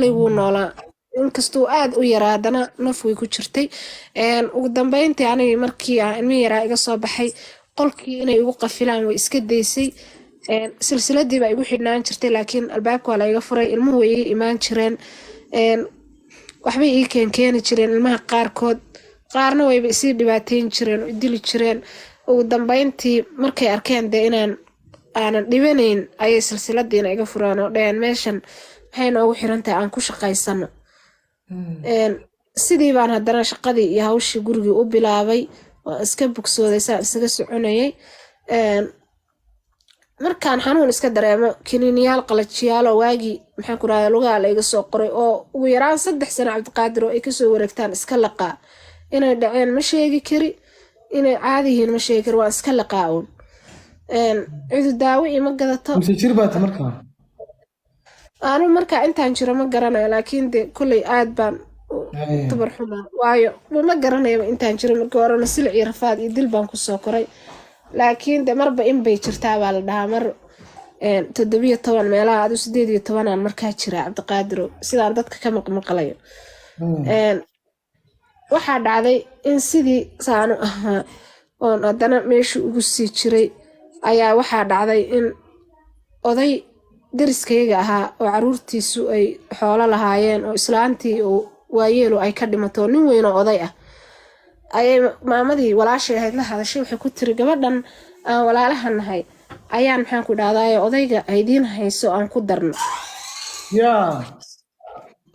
wuu noolaa inkastuu aad u yaraadana naf way ku jirtay ugu dambeyntii aniga markii aan ilmi yaraa iga soo baxay qolkii inay igu qafilaan way iska daysay silsiladii baa igu xidhnaan jirtay laakiin albaabka waa la iga furay ilmuhu way iga imaan jireen waxbay ii keeni jireen ilmaha qaarkood qaarna wayba isii dhibaateyn jireen oo dili jireen ugu dambeyntii markay arkeen dee aanan dhibanayn ayay silsiladiina iga fureen oo dhaheen meeshan maxay noogu xirantahay aan ku shaqaysano sidii baan haddana shaqadii iyo hawshii gurigii u bilaabay waa iska bogsooday saan isaga soconayay markaan xanuun iska dareemo kiniiniyaal qalajiyaal oo waagii maxaan ku rahdaa lugaha la iga soo qoray oo ugu yaraan 3 sano cabdiqaadir oo ay kasoo wareegtaan iska laqaa inay dhaceen ma sheegi kari inay caadi yihiin ma sheegi kari waa iska laqaa uun cidu daawo ima gadato aanu markaa intaan jiro ma garanayo laakiin dee kolley aad baan tabar xumaa waayo ma garanayo intaan jiro markii horena silic iyo rafaad iyo dil baan kusoo koray laakiin de marba in bay jirtaa baa la dhahaa mar 17 meelaha adu 18 aan markaa jira cabdiqaadiro sidaan dadka ka maqmaqlayo waxaa dhacday in sidii saanu ahaa oon haddana meeshii ugu sii jiray ayaa waxaa dhacday in oday deriskayga ahaa oo caruurtiisu ay xoolo lahaayeen oo islaantii oo waayeelu ay ka dhimato nin weyn oo oday ah ayay maamadii walaashay ahayd la hadashay waxay ku tiri gabadhan aan walaalaha nahay ayaan maxaan ku dhahdaa odayga aydiin hayso aan ku darno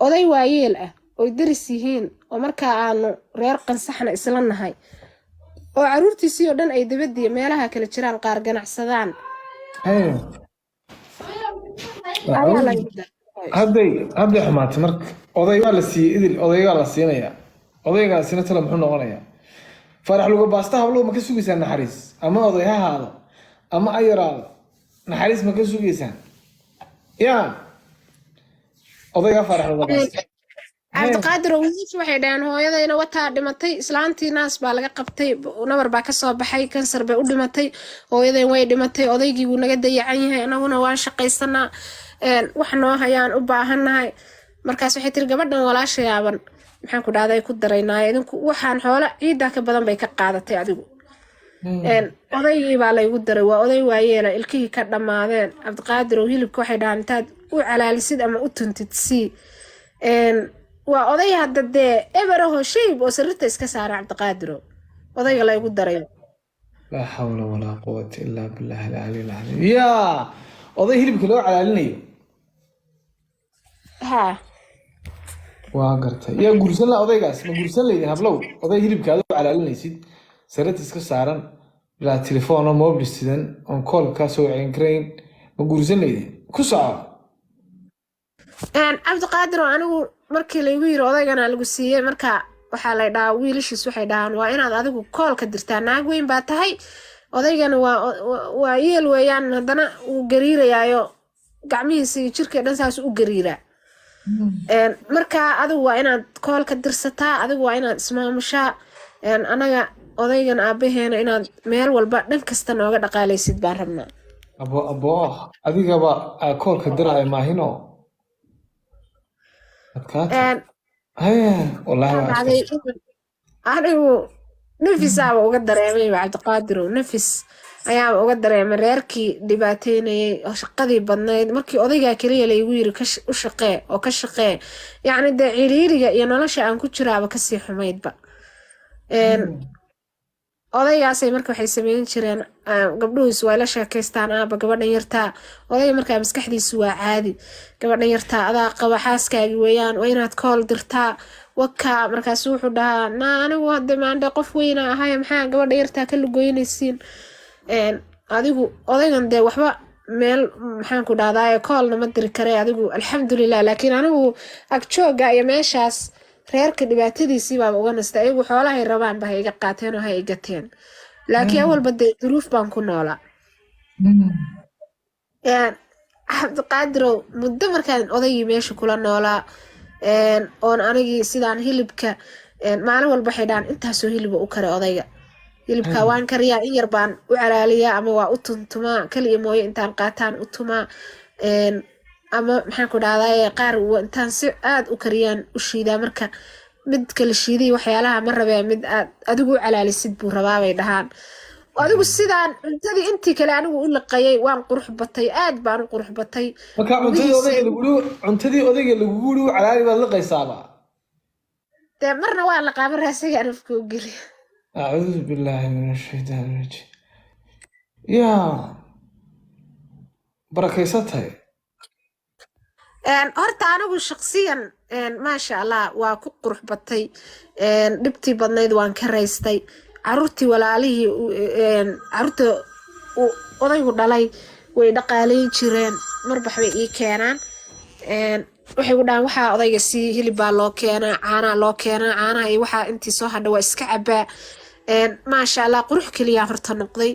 oday waayeel ah oo deris yihiin oo markaa aanu reer qansaxna isla nahay oo caruurtiisii oo dhan ay dabadiya meelaha kala jiraan qaar ganacsadaan hadday xumaatay marka oday waa la siiyey idil odaygaa la siinayaa odaygaasina tala muxuu noqonayaa farax luga baasta hablow ma ka sugaysaan naxariis ama oday ha haado ama ayaraado naxariis ma ka sugaysaan yaa odaygaa farax luga baasta cabdiqaadir wiilashu waxay dhaheen hooyadayna wataa dhimatay islaantii naas baa laga qabtay nabar baa kasoo baxay kansar bay u dhimatay hooyadayn way dhimatay odaygii wuu naga dayacan yahay anaguna waan shaqaysanaa wax noo hayaan u baahannahay markaas waxay tiri gabadhan walaashayaaban maxaan ku dhahday ku daraynaayo idinku waxaan xoolo ciidaa ka badan bay ka qaadatay adigu odaygii baa laygu daray waa oday waayeela ilkihii ka dhammaadeen cabdiqaadirow hilibka waxay dhahaan intaad u calaalisid ama u tuntid sii waa oday hadda dee eberaho shayb oo sariirta iska saara cabdiqaadirow odayga laygu daray laa xawla walaa quwata illaa billahi alcali alcaliim yaa oday hilibka loo calaalinayo haa waa gartay yaa guursan la odaygaas ma guursan leydin hablow oday hilibka aad u calaalinaysid sariirta iska saaran bilaa telefoon oo mobil sidan oon kool kaa soo wacin karayn ma guursan leydin ku soco cabdiqaadir anigu markii laygu yiri odaygana lagu siiyey marka waxaa lay dhahaa wiilashiis waxay dhahaan waa inaad adigu koolka dirtaa naag weyn baa tahay odaygana waa yeel weeyaan haddana uu gariirayaayo gacmihiisa iyo jirkii dhan saas u gariiraa marka adigu waa inaad koolka dirsataa adigu waa inaad ismaamushaa anaga odaygan aabaheena inaad meel walba dhan kasta nooga dhaqaalaysid baan rabnaa abo adigaba koolka diraya maahino anigu nafisaaba uga dareemayba cabdiqaadirow nafis ayaaba uga dareemay reerkii dhibaateynayay oo shaqadii badnayd markii odaygaa keliya laygu yiri u shaqee oo ka shaqee yacni dee ciriiriga iyo nolosha aan ku jiraaba kasii xumaydba odaygaasay marka waxay sameyn jireen gabdhuhiis waa la sheekaystaan aaba gabadhan yartaa odayga markaa maskaxdiisu waa caadi gabadhan yartaa adaa qaba xaaskaagi weeyaan waa inaad kool dirtaa wakaa markaasu wuxuu dhahaa naa anigu hadda maandhe qof weyna ahay maxaa gabadha yartaa ka lugoynaysiin adigu odaygan dee waxba meel maxaan ku dhahdaa koolna ma diri kare adigu alxamdulilah laakiin anigu agjooga iyo meeshaas reerka dhibaatadiisii baaba uga nasta ayagu xoolahay rabaan ba ha iga qaateen oo ha igateen laakiin awalba dee duruuf baan ku noolaa cabdiqaadirow muddo markaan odaygii meesha kula noolaa oon anigii sidaan hilibka maalin walba waxay dhahaan intaasoo hiliba u kare odayga hilibka waan kariyaa in yar baan u calaaliyaa ama waa u tuntumaa kaliya mooye intaan qaataan u tumaa ama maxaan ku dhahdaa qaar intaan si aad u kariyaan u shiidaa marka mid kala shiiday waxyaalaha ma rabee mid aad adigu u calaalisid buu rabaa bay dhahaan adigu sidaan cuntadii intii kale anigu u liqayay waan qurux batay aad baan u qurux batay marka cuntadii odayga lagugu u calaali baad liqaysaaba dee marna waa la qaaba raasiga anafka u geli acuudu billaahi min ashaytaani rajiim yaa barakaysatay horta anigu shaqsiyan maasha allah waa ku qurux batay dhibtii badnayd waan ka raystay caruurtii walaalihii caruurta odaygu dhalay way dhaqaalayn jireen marbax bay ii keenaan waxay ku dhahaan waxaa odayga sii hilib baa loo keenaa caanaa loo keenaa caanaha iyo waxaa intii soo hadha waa iska cabaa maasha allah qurux keliyaa horta noqday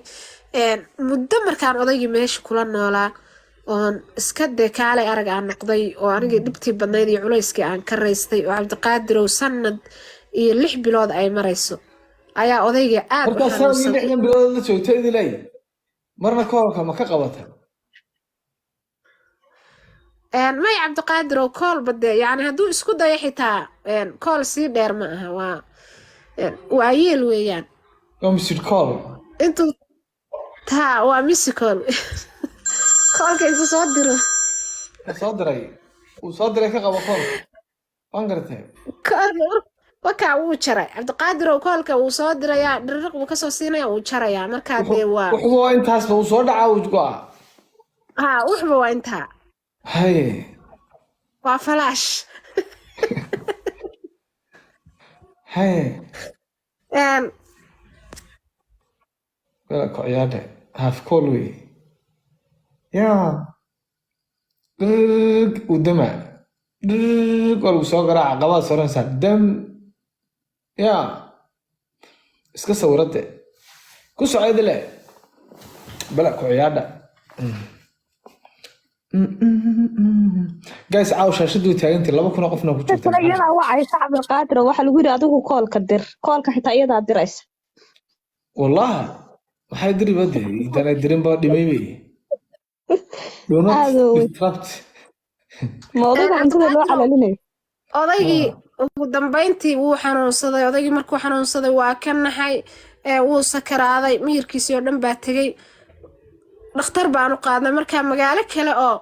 muddo markaan odaygii meesha kula noolaa oon iska dee kaalay arag aan noqday oo anigii dhibtii badnayd iyo culayskii aan ka raystay oo cabdiqaadirow sanad iyo 6 bilood ay marayso ayaa odayga aad marka sanad iyo 6 bilood la joogto idilay marna koolka ma ka qabata may cabdiqaadirow kool bade yani hadduu isku dayo xitaa kool sii dheer ma aha waa yeel weeyaan waa misid kool intuu taa waa misikol koolka intuu soo diro uu soo diray ka qabo koolka waan gartay wakaa wuu jaray cabdiqaadirow koolka wuu soo dirayaa dhiriq buu kasoo siinaya wuu jarayaa markaa dee wuxuba waa intaasba uu soo dhacaa wuu go-a wuxuba waa intaa haye waa falaash haye wala kociyaadhe half kool wey yaa uu dama waa lagu soo garaaca qabaad soranaysaa dam yaa iska sawirade ku socodile bala kociyaadha guys caaw shaashadu taagantay 2,000 qofna ku jirta iyada wacay shacab qaadir waxa lagu yiri adigu koolka dir koolka xitaa iyada diraysa wallahi waxay diribade idana dirin ba dhimaybe mawduuca inta loo calalinayo odaygii ugu dambeyntii wuu xanuunsaday odaygii markuu xanuunsaday waa ka naxay wuu sakaraaday miyirkiisii oo dhan baa tegay dhakhtar baan u qaadnay markaa magaalo kale oo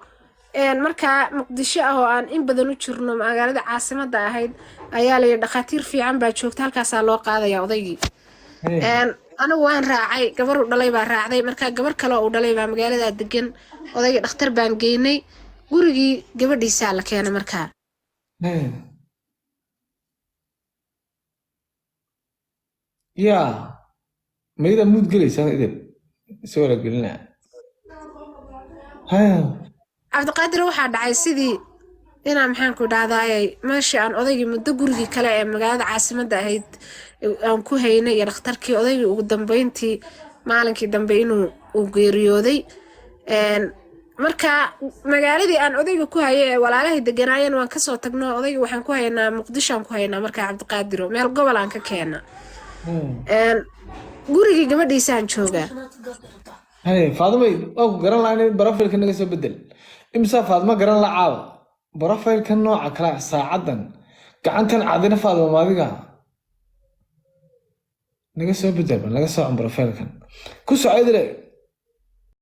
markaa muqdisho ah oo aan in badan u jirno magaalada caasimadda ahayd ayaa la yidhi dhakhaatiir fiican baa joogta halkaasaa loo qaadaya odaygii anigu waan raacay gabar u dhalay baa raacday markaa gabar kale oo u dhalay baa magaalada degan odaygii dhakhtar baan geynay gurigii gabadhiisaa la keenay markaa yaa mayda mud gelaysaa idin soo la gelinaa cabdiqaadir waxaa dhacay sidii inaan maxaan ku dhahdaayay meeshii aan odaygii muddo gurigii kale ee magaalada caasimadda ahayd aan ku haynay iyo dhakhtarkii odaygii ugu dambeyntii maalinkii dambe inuu geeriyooday markaa magaaladii aan odayga ku hayay ee walaalahay deganaayeen waan kasoo tagno odaygii waxaan ku haynaa muqdishoaan ku haynaa markaa cabdiqaadiro meel gobol aan ka keena gurigii gabadhiisaan joogaa faadumay waa ku garan lahaa in barofilka naga soo bedel imsaa faadma garan la caawa barofilka nooca kale saacadan gacantan cadina faaduma maadiga naga soo bedel naga soo barofilkan ku socodile